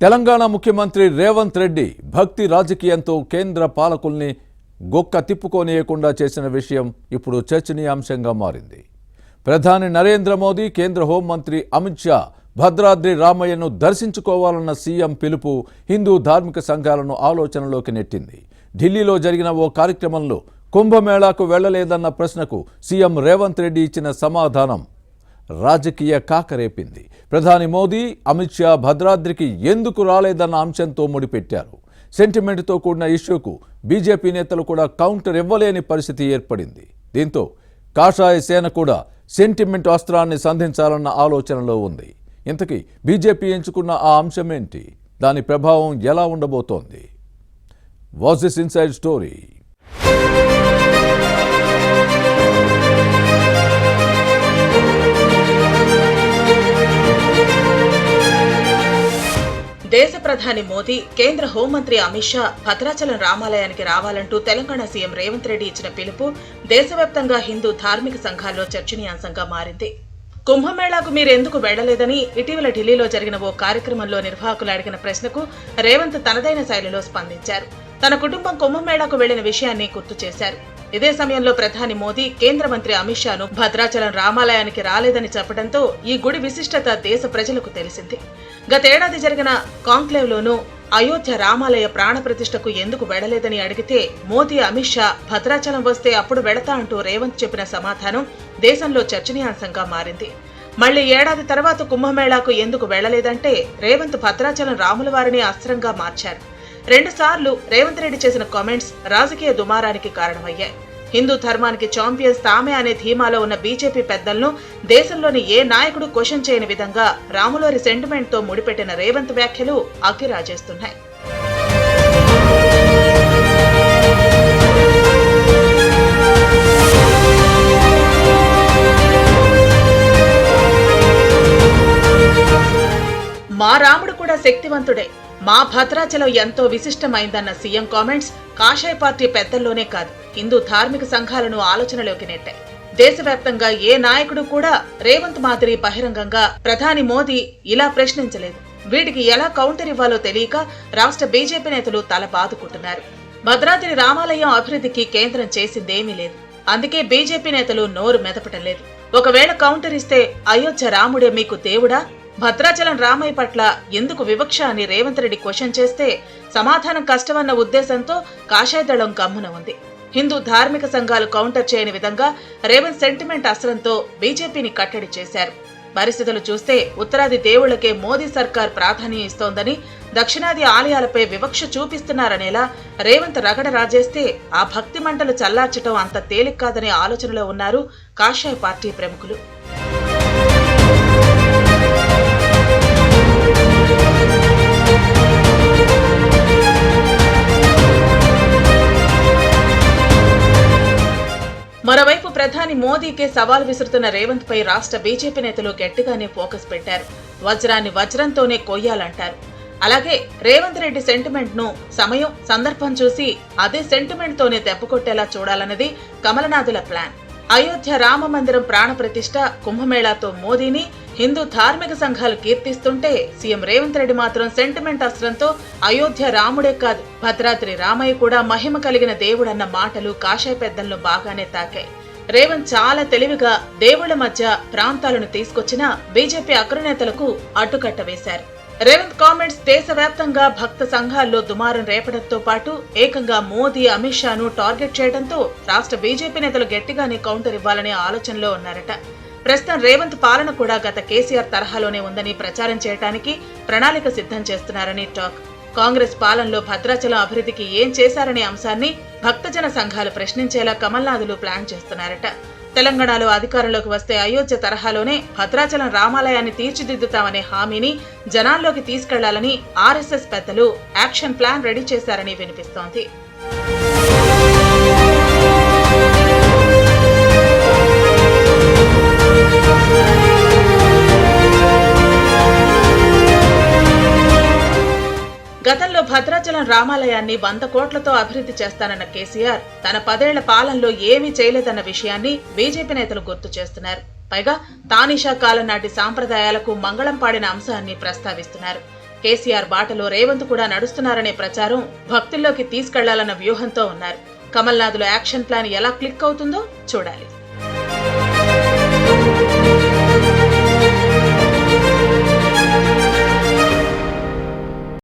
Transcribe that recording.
తెలంగాణ ముఖ్యమంత్రి రేవంత్ రెడ్డి భక్తి రాజకీయంతో కేంద్ర పాలకుల్ని గొక్క తిప్పుకోనియకుండా చేసిన విషయం ఇప్పుడు చర్చనీయాంశంగా మారింది. ప్రధాని నరేంద్ర మోదీ, కేంద్ర హోంమంత్రి అమిత్ షా భద్రాద్రి రామయ్యను దర్శించుకోవాలన్న సీఎం పిలుపు హిందూ ధార్మిక సంఘాలను ఆలోచనలోకి నెట్టింది. ఢిల్లీలో జరిగిన ఓ కార్యక్రమంలో కుంభమేళాకు వెళ్లలేదన్న ప్రశ్నకు సీఎం రేవంత్ రెడ్డి ఇచ్చిన సమాధానం రాజకీయ కాకరేపింది. ప్రధాని మోదీ, అమిత్ షా భద్రాద్రికి ఎందుకు రాలేదన్న అంశంతో ముడిపెట్టారు. సెంటిమెంట్తో కూడిన ఇష్యూకు బీజేపీ నేతలు కూడా కౌంటర్ ఇవ్వలేని పరిస్థితి ఏర్పడింది. దీంతో కాషాయ సేన కూడా సెంటిమెంట్ అస్త్రాన్ని సంధించాలన్న ఆలోచనలో ఉంది. ఇంతకీ బీజేపీ ఎంచుకున్న ఆ అంశమేంటి? దాని ప్రభావం ఎలా ఉండబోతోంది? What's this inside story? దేశ ప్రధాని మోదీ, కేంద్ర హోంమంత్రి అమిత్ షా భద్రాచలం రామాలయానికి రావాలంటూ తెలంగాణ సీఎం రేవంత్ రెడ్డి ఇచ్చిన పిలుపు దేశవ్యాప్తంగా హిందూ ధార్మిక సంఘాల్లో చర్చనీయాంశంగా మారింది. కుంభమేళాకు మీరెందుకు వెళ్లలేదని ఇటీవల ఢిల్లీలో జరిగిన ఓ కార్యక్రమంలో నిర్వాహకులు అడిగిన ప్రశ్నకు రేవంత్ తనదైన శైలిలో స్పందించారు. తన కుటుంబం కుంభమేళాకు వెళ్లిన విషయాన్ని గుర్తు చేశారు. ఇదే సమయంలో ప్రధాని మోదీ, కేంద్ర మంత్రి అమిత్ షాను భద్రాచలం రామాలయానికి రాలేదని చెప్పడంతో ఈ గుడి విశిష్టత దేశ ప్రజలకు తెలిసింది. గతేడాది జరిగిన కాంక్లేవ్లోనూ అయోధ్య రామాలయ ప్రాణప్రతిష్ఠకు ఎందుకు వెళ్లలేదని అడిగితే మోదీ, అమిత్ షా భద్రాచలం వస్తే అప్పుడు వెళతా అంటూ రేవంత్ చెప్పిన సమాధానం దేశంలో చర్చనీయాంశంగా మారింది. మళ్లీ ఏడాది తర్వాత కుంభమేళాకు ఎందుకు వెళ్లలేదంటే రేవంత్ భద్రాచలం రాముల వారిని అస్త్రంగా మార్చారు. 2 సార్లు రేవంత్ రెడ్డి చేసిన కామెంట్స్ రాజకీయ దుమారానికి కారణమయ్యాయి. హిందూ ధర్మానికి ఛాంపియన్స్ తామే అనే ధీమాలో ఉన్న బీజేపీ పెద్దలను దేశంలోని ఏ నాయకుడు క్వశ్చన్ చేయని విధంగా రాములవారి సెంటిమెంట్ తో ముడిపెట్టిన రేవంత్ వ్యాఖ్యలు అగ్గిరాజేస్తున్నాయి. మా రాముడు కూడా శక్తివంతుడే, మా భద్రాచలం ఎంతో విశిష్టమైందన్న సీఎం కామెంట్స్ కాషాయ పార్టీ పెద్దల్లోనే కాదు, హిందూ ధార్మిక సంఘాలను ఆలోచనలోకి నెట్టాయి. దేశవ్యాప్తంగా ఏ నాయకుడు కూడా రేవంత్ మాదిరి బహిరంగంగా ప్రధాని మోదీ ఇలా ప్రశ్నించలేదు. వీటికి ఎలా కౌంటర్ ఇవ్వాలో తెలియక రాష్ట్ర బీజేపీ నేతలు తల బాదుకుంటున్నారు. భద్రాద్రి రామాలయం అభివృద్ధికి కేంద్రం చేసిందేమీ లేదు. అందుకే బీజేపీ నేతలు నోరు మెదపటం లేదు. ఒకవేళ కౌంటర్ ఇస్తే అయోధ్య రాముడే మీకు దేవుడా, భద్రాచలం రామయ్య పట్ల ఎందుకు వివక్ష అని రేవంత్ రెడ్డి క్వశ్చన్ చేస్తే సమాధానం కష్టమన్న ఉద్దేశంతో కాషాయ దళం గమ్మున ఉంది. హిందూ ధార్మిక సంఘాలు కౌంటర్ చేయని విధంగా రేవంత్ సెంటిమెంట్ అస్త్రంతో బీజేపీని కట్టడి చేశారు. పరిస్థితులు చూస్తే ఉత్తరాది దేవుళ్లకే మోదీ సర్కార్ ప్రాధాన్యం ఇస్తోందని, దక్షిణాది ఆలయాలపై వివక్ష చూపిస్తున్నారనేలా రేవంత్ రగడ రాజేస్తే ఆ భక్తి మంటలు చల్లార్చటం అంత తేలిక కాదనే ఆలోచనలో ఉన్నారు కాషాయ పార్టీ ప్రముఖులు. మరోవైపు ప్రధాని మోదీకే సవాల్ విసురుతున్న రేవంత్ పై రాష్ట్ర బీజేపీ నేతలు గట్టిగానే ఫోకస్ పెట్టారు. వజ్రాన్ని వజ్రంతోనే కొయ్యాలంటారు. అలాగే రేవంత్ రెడ్డి సెంటిమెంట్ ను సమయం, సందర్భం చూసి అదే సెంటిమెంట్ తోనే దెబ్బకొట్టేలా చూడాలన్నది కమలనాథుల ప్లాన్. అయోధ్య రామ మందిరం ప్రాణప్రతిష్ఠ, కుంభమేళాతో మోదీని హిందూ ధార్మిక సంఘాలు కీర్తిస్తుంటే సీఎం రేవంత్ రెడ్డి మాత్రం సెంటిమెంట్ అస్త్రంతో అయోధ్య రాముడే కాదు, భద్రాద్రి రామయ్య కూడా మహిమ కలిగిన దేవుడన్న మాటలు కాషాయ పెద్దలను బాగానే తాకాయి. రేవంత్ చాలా తెలివిగా దేవుళ్ల మధ్య ప్రాంతాలను తీసుకొచ్చినా బీజేపీ అగ్రనేతలకు అడ్డుకట్ట వేశారు. రేవంత్ కామెంట్స్ దేశవ్యాప్తంగా భక్త సంఘాల్లో దుమారం రేపడంతో పాటు ఏకంగా మోదీ, అమిత్ షాను టార్గెట్ చేయడంతో రాష్ట్ర బీజేపీ నేతలు గట్టిగానే కౌంటర్ ఇవ్వాలనే ఆలోచనలో ఉన్నారట. ప్రస్తుతం రేవంత్ పాలన కూడా గత కేసీఆర్ తరహాలోనే ఉందని ప్రచారం చేయడానికి ప్రణాళిక సిద్ధం చేస్తున్నారని టాక్. కాంగ్రెస్ పాలనలో భద్రాచలం అభివృద్ధికి ఏం చేశారనే అంశాన్ని భక్తజన సంఘాలు ప్రశ్నించేలా కమల్నాథులు ప్లాన్ చేస్తున్నారట. తెలంగాణలో అధికారంలోకి వస్తే అయోధ్య తరహాలోనే భద్రాచలం రామాలయాన్ని తీర్చిదిద్దుతామనే హామీని జనాల్లోకి తీసుకెళ్లాలని ఆర్ఎస్ఎస్ పెద్దలు యాక్షన్ ప్లాన్ రెడీ చేశారని వినిపిస్తోంది. గతంలో భద్రాచలం రామాలయాన్ని 100 కోట్లతో అభివృద్ధి చేస్తానన్న కేసీఆర్ తన 10 ఏళ్ల పాలనలో ఏమీ చేయలేదన్న విషయాన్ని బీజేపీ నేతలు గుర్తు చేస్తున్నారు. పైగా తానీషా కాలం నాటి సాంప్రదాయాలకు మంగళం పాడిన అంశాన్ని ప్రస్తావిస్తున్నారు. కేసీఆర్ బాటలో రేవంత్ కూడా నడుస్తున్నారనే ప్రచారం భక్తుల్లోకి తీసుకెళ్లాలన్న వ్యూహంతో ఉన్నారు. కమల్నాథ్లో యాక్షన్ ప్లాన్ ఎలా క్లిక్ అవుతుందో చూడాలి.